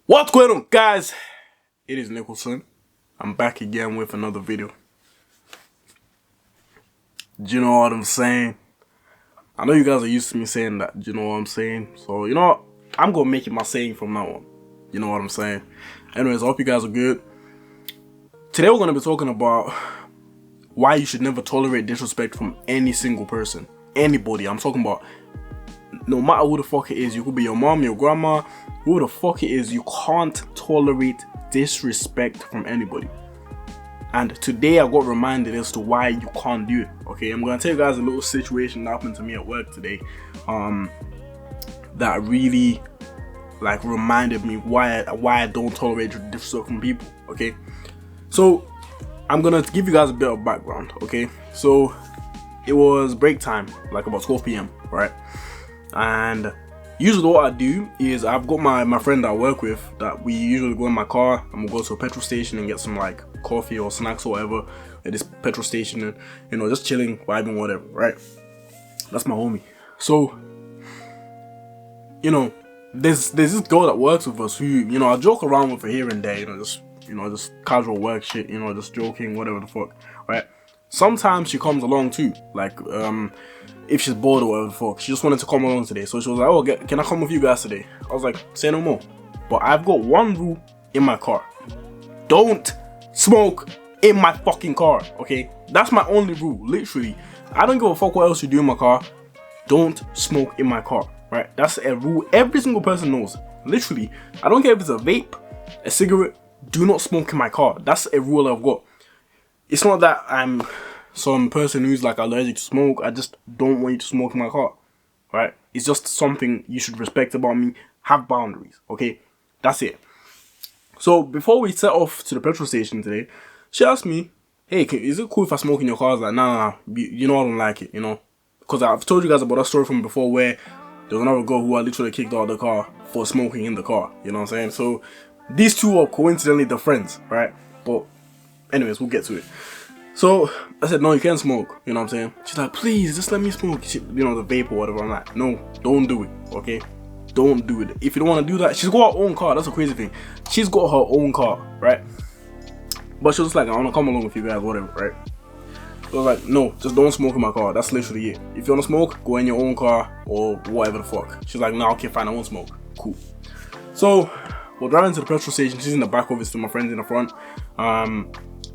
What's going on, guys? It is Nicholson. I'm back again with another video. Do you know what I'm saying? I know you guys are used to me saying that. Do you know what I'm saying? So, you know what? I'm gonna make it my saying from now on. You know what I'm saying? Anyways, I hope you guys are good. Today we're gonna be talking about why you should never tolerate disrespect from any single person. Anybody. I'm talking about no matter who the fuck it is. You could be your mom, your grandma, who the fuck it is. You can't tolerate disrespect from anybody. And today I got reminded as to why you can't do it. Okay, I'm gonna tell you guys a little situation that happened to me at work today. That really reminded me why I don't tolerate disrespect from people. Okay, so I'm gonna give you guys a bit of background. Okay, so it was break time, like about 12 p.m. right? And usually what I do is I've got my friend that I work with that we usually go in my car and we'll go to a petrol station and get some like coffee or snacks or whatever at this petrol station, and you know, just chilling, vibing, whatever, right? That's my homie. So, you know, there's this girl that works with us who, you know, I joke around with her here and there, just casual work shit, you know, just joking, whatever the fuck, right? Sometimes she comes along too, like if she's bored or whatever the fuck. She just wanted to come along today, so she was like, oh, can I come with you guys today? I was like, say no more. But I've got one rule in my car: don't smoke in my fucking car. Okay, that's my only rule. Literally, I don't give a fuck what else you do in my car. Don't smoke in my car, right? That's a rule every single person knows. Literally, I don't care if it's a vape, a cigarette. Do not smoke in my car. That's a rule I've got. It's not that I'm some person who's like allergic to smoke. I just don't want you to smoke in my car, right? It's just something you should respect about me. Have boundaries, okay? That's it. So before we set off to the petrol station today, she asked me, hey, is it cool if I smoke in your car? I was like, nah, you know I don't like it, you know? Because I've told you guys about that story from before where there was another girl who I literally kicked out of the car for smoking in the car, you know what I'm saying? So these two are coincidentally the friends, right? But anyways, we'll get to it. So I said, no, you can't smoke, you know what I'm saying? She's like, please, just let me smoke, you know, the vape or whatever. I'm like, no, don't do it, okay? Don't do it. If you don't want to do that, she's got her own car. That's a crazy thing. She's got her own car, right? But she was like, I want to come along with you guys, whatever, right? So I was like, no, just don't smoke in my car. That's literally it. If you want to smoke, go in your own car or whatever the fuck. She's like, no, okay, fine, I won't smoke. Cool. So we're driving to the petrol station. She's in the back, obviously, my friend's in the front.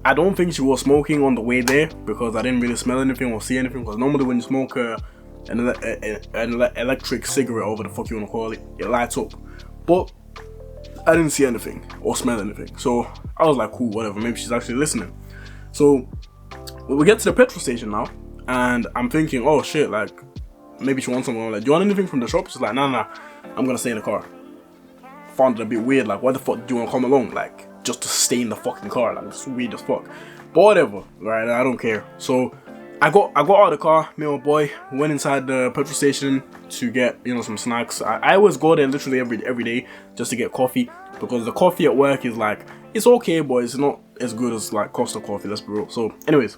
I don't think she was smoking on the way there because I didn't really smell anything or see anything. Because normally when you smoke an electric cigarette, or whatever the fuck you want to call it, it lights up. But I didn't see anything or smell anything. So I was like, cool, whatever. Maybe she's actually listening. So we get to the petrol station now, and I'm thinking, oh shit, like maybe she wants something. I'm like, do you want anything from the shop? She's like, nah, I'm gonna stay in the car. Found it a bit weird. Like, why the fuck do you want to come along? Like, just to stay in the fucking car, like, it's weird as fuck. But whatever, right? I don't care. So I got out of the car, me and my boy went inside the petrol station to get, you know, some snacks. I always go there literally every day just to get coffee, because the coffee at work is like, it's okay, but it's not as good as like Costa coffee, let's be real. So anyways,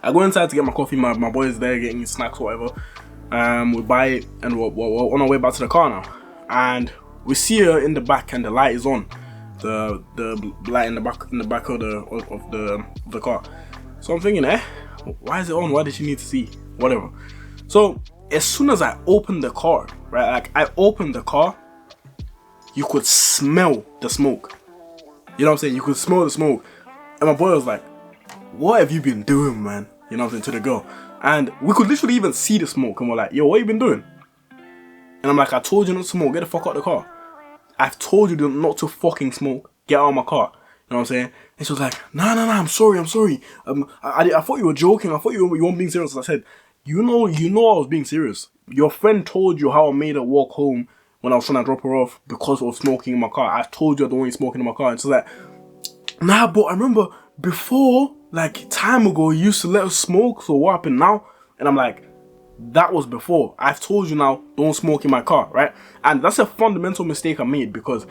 I go inside to get my coffee. My boy is there getting his snacks or whatever. We buy it and we're on our way back to the car now, and we see her in the back and the light is on. The light in the back of the car. So I'm thinking, why is it on? Why did she need to see? Whatever. So as soon as I opened the car, right, like I opened the car, you could smell the smoke. You know what I'm saying? You could smell the smoke. And my boy was like, what have you been doing, man? You know what I'm saying, to the girl. And we could literally even see the smoke, and we're like, yo, what you been doing? And I'm like, I told you not to smoke, get the fuck out of the car. I've told you not to fucking smoke. Get out of my car. You know what I'm saying? And she was like, nah, I'm sorry. I thought you were joking. I thought you weren't being serious. I said, you know I was being serious. Your friend told you how I made her walk home when I was trying to drop her off because of smoking in my car. I told you I don't want you smoking in my car. And she's like, nah, but I remember before, like time ago, you used to let us smoke. So what happened now? And I'm like, that was before. I've told you now, don't smoke in my car, right? And that's a fundamental mistake I made, because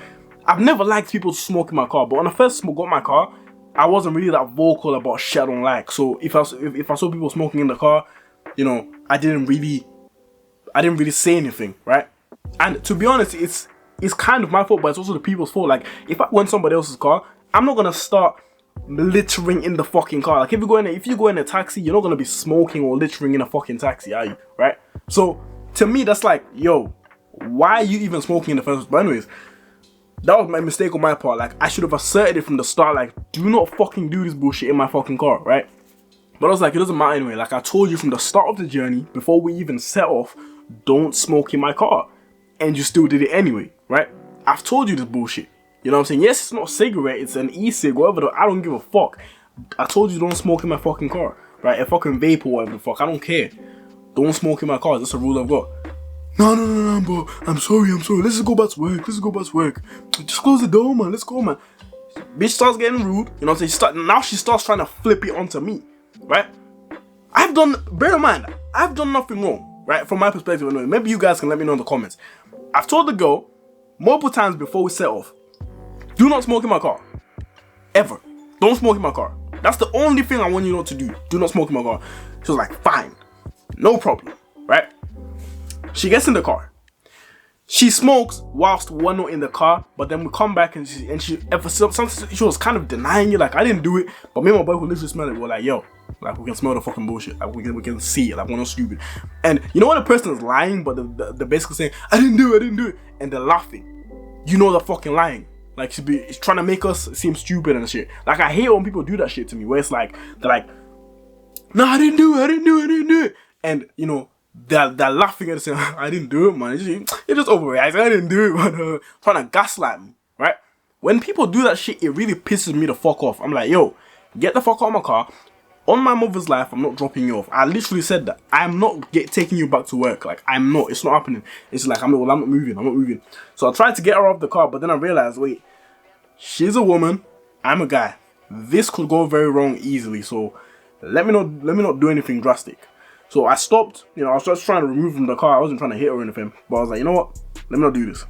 I've never liked people to smoke in my car. But when I first got my car, I wasn't really that vocal about shit I don't like. So if I saw people smoking in the car, you know, I didn't really say anything, right? And to be honest, it's kind of my fault, but it's also the people's fault. Like, if I go in somebody else's car, I'm not gonna start littering in the fucking car. Like, if you go in a taxi, you're not gonna be smoking or littering in a fucking taxi, are you? Right? So to me, that's like, yo, why are you even smoking in the first place? But anyways, that was my mistake on my part. Like, I should have asserted it from the start, like, do not fucking do this bullshit in my fucking car, right? But I was like, it doesn't matter anyway. Like, I told you from the start of the journey, before we even set off, don't smoke in my car. And you still did it anyway, right? I've told you this bullshit. You know what I'm saying? Yes, it's not a cigarette, it's an e-cig, whatever. I don't give a fuck. I told you don't smoke in my fucking car, right? A fucking vape or whatever the fuck, I don't care. Don't smoke in my car, that's a rule I've got. No, bro. I'm sorry. Let's just go back to work. Just close the door, man. Let's go, man. Bitch starts getting rude. You know what I'm saying? Now she starts trying to flip it onto me, right? Bear in mind, I've done nothing wrong, right? From my perspective, anyway. Maybe you guys can let me know in the comments. I've told the girl multiple times before we set off, do not smoke in my car. Ever. Don't smoke in my car. That's the only thing I want you not to do. Do not smoke in my car. She was like, fine. No problem, right? She gets in the car. She smokes whilst we're not in the car, but then we come back and she was kind of denying it, like, I didn't do it. But me and my boy who literally smelled it, we're like, yo, like, we can smell the fucking bullshit. Like, we can see it. Like, we're not stupid. And you know when a person is lying, but they're basically saying, I didn't do it, and they're laughing. You know they're fucking lying. Like, it's trying to make us seem stupid and shit. Like, I hate when people do that shit to me, where it's like, they're like, no, I didn't do it. And, you know, they're laughing at it saying, I didn't do it, man. It's just overreacting. I didn't do it, man. Trying to gaslight me, right? When people do that shit, it really pisses me the fuck off. I'm like, yo, get the fuck out of my car. On my mother's life, I'm not dropping you off. I literally said that. I'm not taking you back to work. Like, I'm not. It's not happening. It's like, I'm not moving. So I tried to get her off the car, but then I realized, wait, she's a woman. I'm a guy. This could go very wrong easily. So let me not do anything drastic. So I stopped. You know, I was just trying to remove from the car. I wasn't trying to hit her or anything. But I was like, you know what? Let me not do this.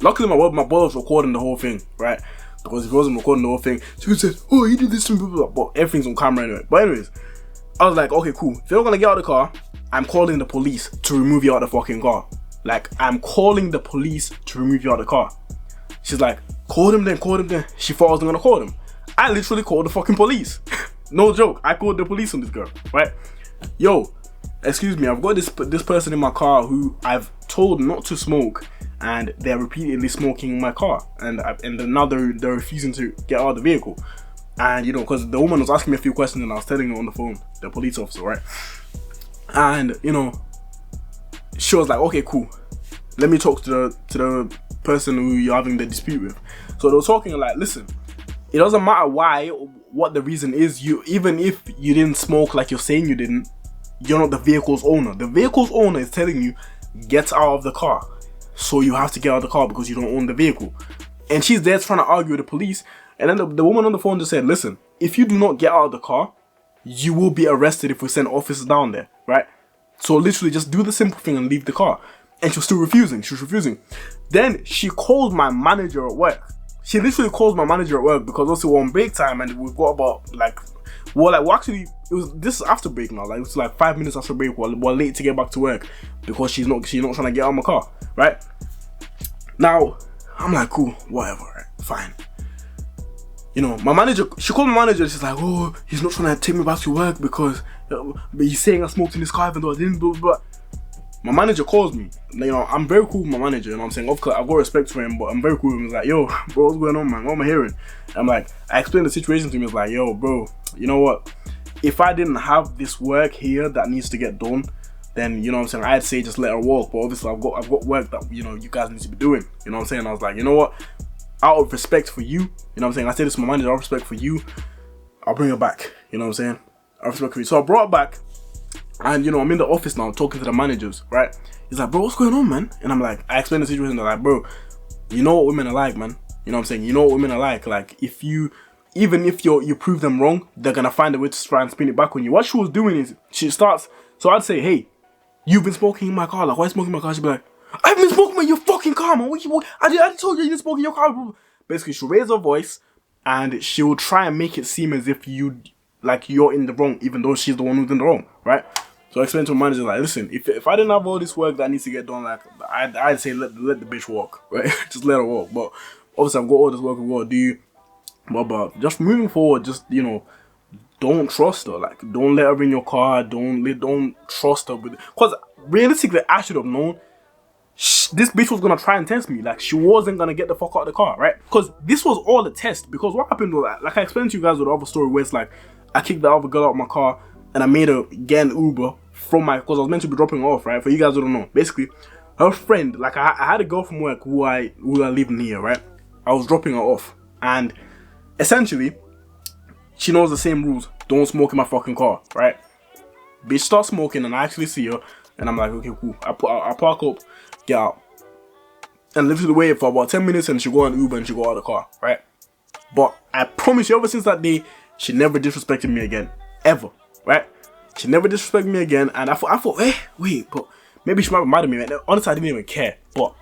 Luckily, my brother was recording the whole thing, right? Because if he wasn't recording the whole thing, she would say, oh, he did this to me. But everything's on camera anyway. But anyways, I was like, okay, cool. If you're not going to get out of the car, I'm calling the police to remove you out of the fucking car. Like, I'm calling the police to remove you out of the car. She's like, call them then. She thought I wasn't going to call them. I literally called the fucking police. No joke. I called the police on this girl, right? Yo, excuse me, I've got this person in my car who I've told not to smoke, and they're repeatedly smoking in my car, and now they're refusing to get out of the vehicle. And you know, because the woman was asking me a few questions and I was telling her on the phone, the police officer, right? And you know, she was like, okay, cool, let me talk to the person who you're having the dispute with. So they were talking like, listen, it doesn't matter what the reason is. Even if you didn't smoke like you're saying you didn't, you're not the vehicle's owner. The vehicle's owner is telling you, get out of the car. So you have to get out of the car because you don't own the vehicle. And she's there trying to argue with the police. And then the woman on the phone just said, listen, if you do not get out of the car, you will be arrested if we send officers down there, right? So literally just do the simple thing and leave the car. And she was still refusing. Then she called my manager at work. She literally calls my manager at work because also we're on break time and we've got about this is after break now. Like, it's like 5 minutes after break. We're late to get back to work because she's not trying to get out of my car, right? Now, I'm like, cool, whatever, right? Fine. You know, she called my manager. She's like, oh, he's not trying to take me back to work because he's saying I smoked in his car even though I didn't, blah, blah, blah. My manager calls me. You know, I'm very cool with my manager. You know what I'm saying? Of course, I've got respect for him, but I'm very cool with him. He's like, yo, bro, what's going on, man? What am I hearing? I'm like, I explained the situation to him. He's like, yo, bro, you know what? If I didn't have this work here that needs to get done, then, you know what I'm saying, I'd say just let her walk. But obviously, I've got work that, you know, you guys need to be doing. You know what I'm saying? I was like, you know what? Out of respect for you, you know what I'm saying? I said this to my manager, out of respect for you, I'll bring her back. You know what I'm saying? Out of respect for you. So I brought her back. And, you know, I'm in the office now talking to the managers, right? He's like, bro, what's going on, man? And I'm like, I explained the situation. They're like, bro, you know what women are like, man. You know what I'm saying? You know what women are like. Like, even if you prove them wrong, they're going to find a way to try and spin it back on you. What she was doing is, so I'd say, hey, you've been smoking in my car. Like, why are you smoking in my car? She'd be like, I've been smoking in your fucking car, man. I told you didn't smoke in your car. Basically, she'll raise her voice and she'll try and make it seem as if you're in the wrong, even though she's the one who's in the wrong, right? So I explained to my manager, like, listen, if I didn't have all this work that needs to get done, like, I'd say let the bitch walk, right? Just let her walk. But obviously I've got all this work I've got to do. But just moving forward, just, you know, don't trust her. Like, don't let her in your car. Don't trust her with it. Because realistically, I should have known this bitch was gonna try and test me. Like, she wasn't gonna get the fuck out of the car, right? Because this was all a test. Because what happened was, like I explained to you guys with the other story, where it's like I kicked the other girl out of my car and I made her get an Uber from my, because I was meant to be dropping her off, right? For you guys who don't know, basically, her friend, like I had a girl from work who I live near, right? I was dropping her off, and essentially, she knows the same rules. Don't smoke in my fucking car, right? Bitch starts smoking, and I actually see her, and I'm like, okay, cool. I park up, get out, and literally wait for about 10 minutes, and she go on Uber and she go out of the car, right? But I promise you, ever since that day, she never disrespected me again, ever, right? She never disrespected me again, and I thought, wait, but maybe she might be mad at me, man. Honestly, I didn't even care, but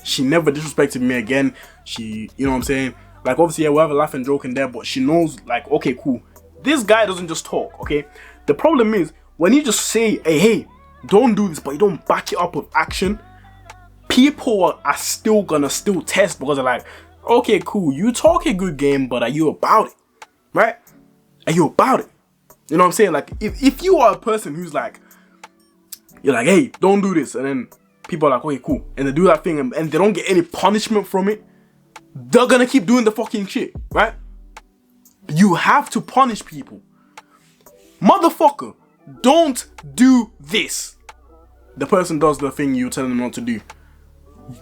she never disrespected me again. She, you know what I'm saying? Like, obviously, yeah, we'll have a laugh and joke in there, but she knows, like, okay, cool. This guy doesn't just talk, okay? The problem is, when you just say, hey, don't do this, but you don't back it up with action, people are still gonna test, because they're like, okay, cool, you talk a good game, but are you about it, right? Are you about it? You know what I'm saying? Like, if you are a person who's like, you're like, hey, don't do this, and then people are like, okay, cool, and they do that thing, and they don't get any punishment from it, they're gonna keep doing the fucking shit, right? You have to punish people. Motherfucker, don't do this. The person does the thing you tell them not to do.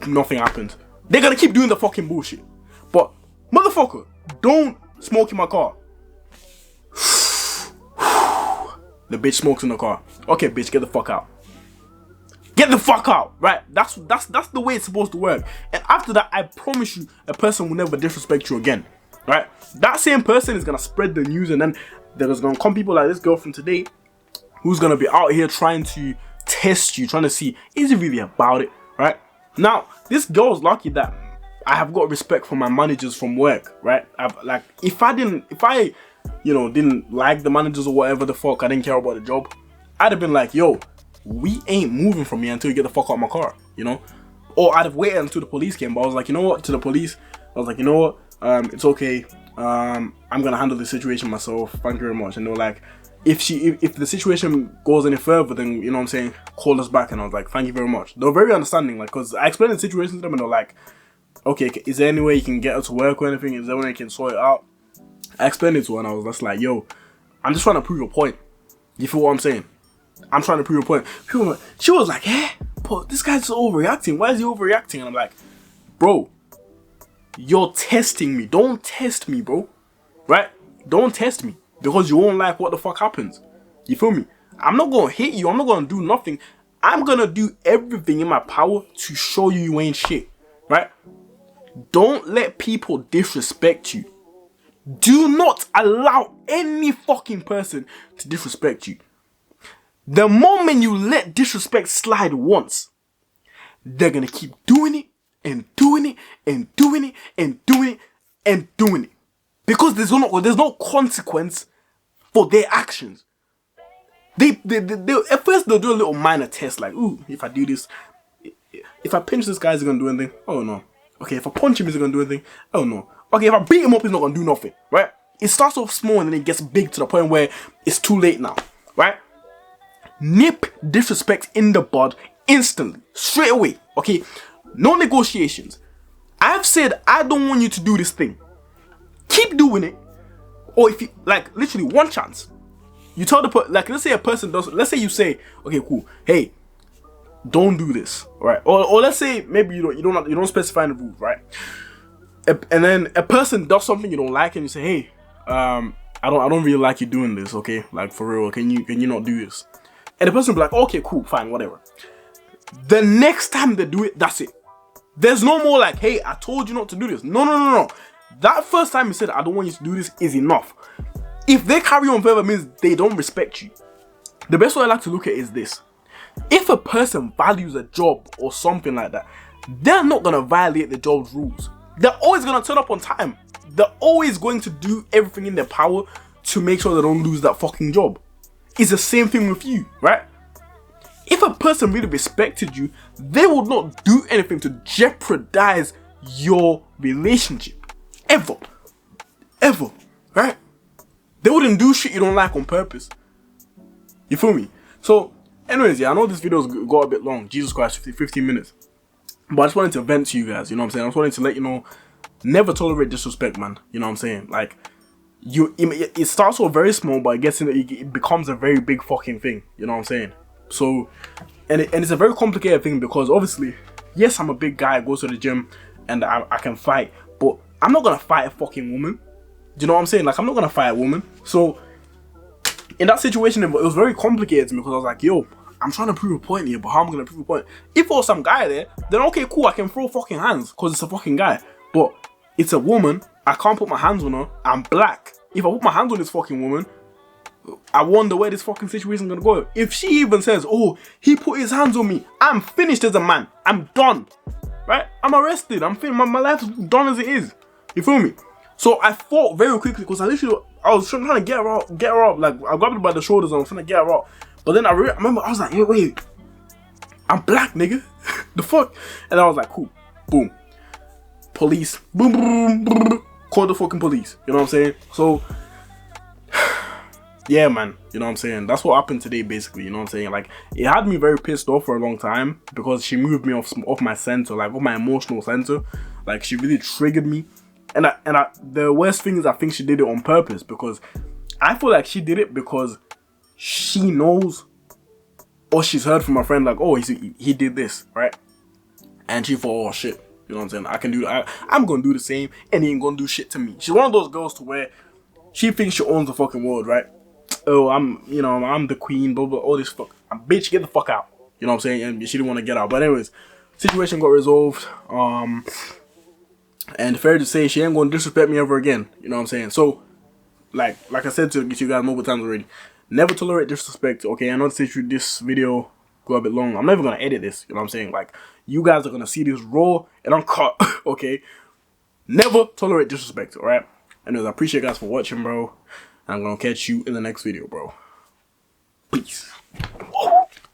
Nothing happens. They're gonna keep doing the fucking bullshit. But, motherfucker, don't smoke in my car. The bitch smokes in the car. Okay, bitch, get the fuck out. Get the fuck out, right? That's the way it's supposed to work. And after that, I promise you, a person will never disrespect you again, right? That same person is gonna spread the news, and then there's gonna come people like this girl from today, who's gonna be out here trying to test you, trying to see, is it really about it, right? Now, this girl's lucky that I have got respect from my managers from work, right? If I didn't like the managers or whatever the fuck, I didn't care about the job, I'd have been like, yo, we ain't moving from here until you get the fuck out of my car, you know? Or I'd have waited until the police came, but I was like, you know what, to the police, I was like, you know what, it's okay, I'm gonna handle the situation myself, thank you very much. And they were like, if the situation goes any further, then, you know what I'm saying, call us back. And I was like, thank you very much. They were very understanding, like, because I explained the situation to them, and they're like, okay, is there any way you can get her to work or anything? Is there any way you can sort it out? I explained it to her, and I was just like, yo, I'm just trying to prove a point. You feel what I'm saying? I'm trying to prove a point. She was like, but this guy's just overreacting. Why is he overreacting? And I'm like, bro, you're testing me. Don't test me, bro. Right? Don't test me. Because you won't like what the fuck happens. You feel me? I'm not going to hit you. I'm not going to do nothing. I'm going to do everything in my power to show you ain't shit. Right? Don't let people disrespect you. Do not allow any fucking person to disrespect you. The moment you let disrespect slide once, they're going to keep doing it and doing it and doing it and doing it and doing it. Because there's no consequence for their actions. They at first they'll do a little minor test, like, ooh, if I do this, if I pinch this guy, is he gonna do anything? Oh no. Okay, if I punch him, is he gonna do anything? Oh no. Okay, if I beat him up, he's not gonna do nothing, right? It starts off small and then it gets big to the point where it's too late now, right? Nip disrespect in the bud instantly, straight away, okay? No negotiations. I've said I don't want you to do this thing. Keep doing it. Or if you, like, literally one chance. You tell the person, like, let's say a person does, let's say you say, okay, cool, hey, don't do this, right? Or let's say maybe you don't specify the rules, right? And then a person does something you don't like, and you say, hey, I don't really like you doing this, okay? Like, for real, can you not do this? And the person will be like, okay, cool, fine, whatever. The next time they do it, that's it. There's no more like, hey, I told you not to do this. No. That first time you said, I don't want you to do this, is enough. If they carry on further, means they don't respect you. The best way I like to look at it is this. If a person values a job or something like that, they're not going to violate the job's rules. They're always going to turn up on time. They're always going to do everything in their power to make sure they don't lose that fucking job. It's the same thing with you, right? If a person really respected you, they would not do anything to jeopardize your relationship. Ever. Ever. Right? They wouldn't do shit you don't like on purpose. You feel me? So, anyways, yeah, I know this video's got a bit long. Jesus Christ, 15 minutes. But I just wanted to vent to you guys, you know what I'm saying? I just wanted to let you know, never tolerate disrespect, man. You know what I'm saying? Like, it starts off very small, but it becomes a very big fucking thing. You know what I'm saying? So, and it's a very complicated thing because obviously, yes, I'm a big guy, I go to the gym, and I can fight, but I'm not gonna fight a fucking woman. Do you know what I'm saying? Like, I'm not gonna fight a woman. So, in that situation, it was very complicated to me because I was like, yo, I'm trying to prove a point here, but how am I gonna prove a point? If there was some guy there, then okay, cool, I can throw fucking hands because it's a fucking guy. But it's a woman, I can't put my hands on her, I'm black. If I put my hands on this fucking woman, I wonder where this fucking situation is gonna go. If she even says, oh, he put his hands on me, I'm finished as a man. I'm done. Right? I'm arrested. I'm finished. My life's done as it is. You feel me? So I fought very quickly because I was trying to get her up. Like, I grabbed her by the shoulders and I was trying to get her up. But then I remember I was like, hey, wait, I'm black, nigga. The fuck? And I was like, cool. Boom. Police. Boom, boom, boom, boom. Call the fucking police. You know what I'm saying? So, yeah, man. You know what I'm saying? That's what happened today, basically. You know what I'm saying? Like, it had me very pissed off for a long time because she moved me off my center, like, off my emotional center. Like, she really triggered me. And the worst thing is I think she did it on purpose because I feel like she did it because she knows or she's heard from a friend like, oh, he did this, right? And she thought, oh, shit. You know what I'm saying? I'm gonna do the same and he ain't gonna do shit to me. She's one of those girls to where she thinks she owns the fucking world, right? Oh, I'm the queen, blah, blah, all this fuck. Bitch, get the fuck out. You know what I'm saying? And she didn't want to get out. But anyways, situation got resolved. And fair to say, she ain't gonna disrespect me ever again. You know what I'm saying? So, like I said to you guys multiple times already, never tolerate disrespect. Okay, I know this video go a bit long. I'm never gonna edit this. You know what I'm saying? Like, you guys are gonna see this raw and uncut. Okay, never tolerate disrespect. All right. Anyways, I appreciate you guys for watching, bro. And I'm gonna catch you in the next video, bro. Peace.